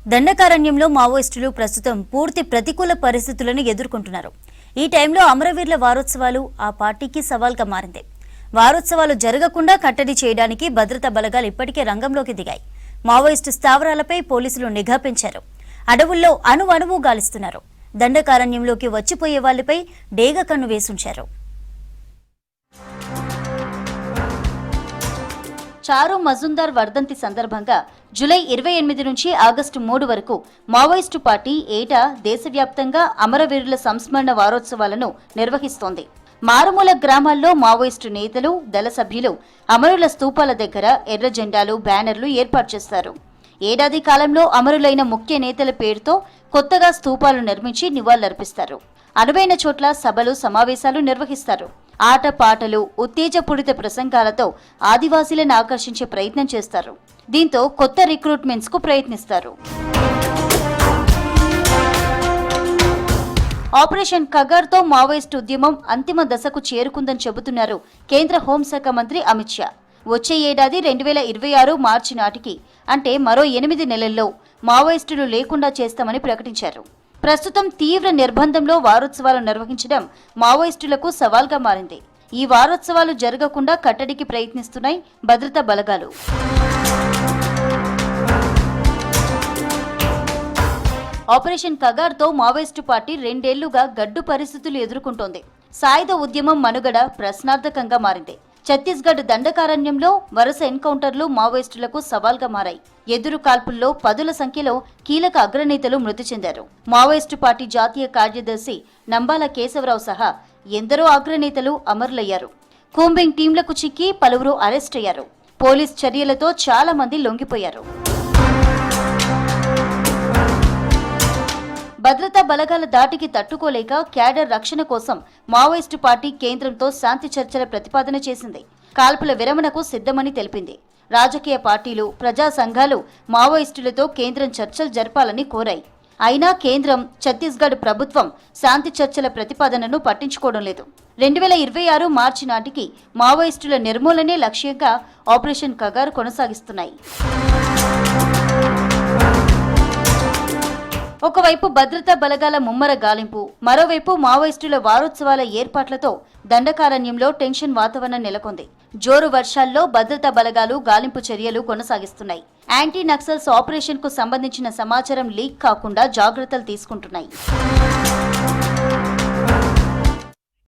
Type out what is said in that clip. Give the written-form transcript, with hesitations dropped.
దండకారణ్యంలో మావోయిస్టులు ప్రస్తుతం పూర్తి ప్రతికూల పరిస్థితులను ఎదుర్కొంటున్నారు. ఈ టైంలో అమరవీరుల వారోత్సవాలు ఆ పార్టీకి సవాల్గా మారింది. వారోత్సవాలు జరగకుండా కట్టడి చేయడానికి భద్రతా బలగాలు ఇప్పటికే రంగంలోకి దిగాయి. మావోయిస్టు స్థావరాలపై పోలీసులు నిఘా పెంచారు. అడవుల్లో అణువణువు గాలిస్తున్నారు. దండకారణ్యంలోకి వచ్చిపోయే వాళ్లపై డేగ కన్ను వేసుంచారు. చారు మజుందార్ వర్ధంతి సందర్భంగా జూలై 28 నుంచి ఆగస్టు 3 వరకు మావోయిస్టు పార్టీ ఏటా దేశవ్యాప్తంగా అమరవీరుల సంస్మరణ వారోత్సవాలను నిర్వహిస్తోంది. మారుమూల గ్రామాల్లో మావోయిస్టు నేతలు, దళ సభ్యులు అమరుల స్తూపాల దగ్గర ఎర్ర జెండాలు, బ్యానర్లు ఏర్పాటు చేస్తారు. ఏడాది కాలంలో అమరులైన ముఖ్య నేతల పేరుతో కొత్తగా స్తూపాలు నిర్మించి నివాళులర్పిస్తారు. అనువైన చోట్ల సభలు, సమావేశాలు నిర్వహిస్తారు. ఆట పాటలు, ఉత్తేజపూరిత ప్రసంగాలతో ఆదివాసీలను ఆకర్షించే ప్రయత్నం చేస్తారు. దీంతో కొత్త రిక్రూట్మెంట్స్ కు ప్రయత్నిస్తారు. ఆపరేషన్ కగార్తో మావోయిస్టు ఉద్యమం అంతిమ దశకు చేరుకుందని చెబుతున్నారు కేంద్ర హోంశాఖ మంత్రి అమిత్ షా. వచ్చే ఏడాది 2026 మార్చి నాటికి, అంటే మరో 8 నెలల్లో మావోయిస్టులు లేకుండా చేస్తామని ప్రకటించారు. ప్రస్తుతం తీవ్ర నిర్బంధంలో వారోత్సవాలు నిర్వహించడం మావోయిస్టులకు సవాల్గా మారింది. ఈ వారోత్సవాలు జరగకుండా కట్టడికి ప్రయత్నిస్తున్నాయి భద్రతా బలగాలు. ఆపరేషన్ కగార్తో మావోయిస్టు పార్టీ 2 ఏళ్లుగా గడ్డు పరిస్థితులు ఎదుర్కొంటోంది. సాయుధ ఉద్యమం మనుగడ ప్రశ్నార్థకంగా మారింది. ఛత్తీస్గఢ్ దండకారణ్యంలో వరుస ఎన్కౌంటర్లు మావోయిస్టులకు సవాల్గా మారాయి. ఎదురు కాల్పుల్లో 10ల సంఖ్యలో కీలక అగ్రనేతలు మృతి చెందారు. మావోయిస్టు పార్టీ జాతీయ కార్యదర్శి నంబాల కేశవరావు సహా ఎందరో అగ్రనేతలు అమరులయ్యారు. కూంబింగ్ టీంలకు చిక్కి పలువురు అరెస్ట్ అయ్యారు. పోలీస్ చర్యలతో చాలా మంది లొంగిపోయారు. భద్రతా బలగాల దాటికి తట్టుకోలేక క్యాడర్ రక్షణ కోసం మావోయిస్టు పార్టీ కేంద్రంతో శాంతి చర్చల ప్రతిపాదన చేసింది. కాల్పుల విరమణకు సిద్ధమని తెలిపింది. రాజకీయ పార్టీలు, ప్రజా సంఘాలు మావోయిస్టులతో కేంద్రం చర్చలు జరపాలని కోరాయి. అయినా కేంద్రం, ఛత్తీస్గఢ్ ప్రభుత్వం శాంతి చర్చల ప్రతిపాదనను పట్టించుకోవడం లేదు. 2026 మార్చి నాటికి మావోయిస్టుల నిర్మూలనే లక్ష్యంగా ఆపరేషన్ కగార్ కొనసాగిస్తున్నాయి. ఒకవైపు భద్రతా బలగాల ముమ్మర గాలింపు, మరోవైపు మావోయిస్టుల వారోత్సవాల ఏర్పాట్లతో దండకారణ్యంలో టెన్షన్ వాతావరణం నెలకొంది. జోరు వర్షాల్లో భద్రతా బలగాలు గాలింపు చర్యలు కొనసాగిస్తున్నాయి. యాంటీ నక్సల్స్ ఆపరేషన్ కు సంబంధించిన సమాచారం లీక్ కాకుండా జాగ్రత్తలు తీసుకుంటున్నాయి.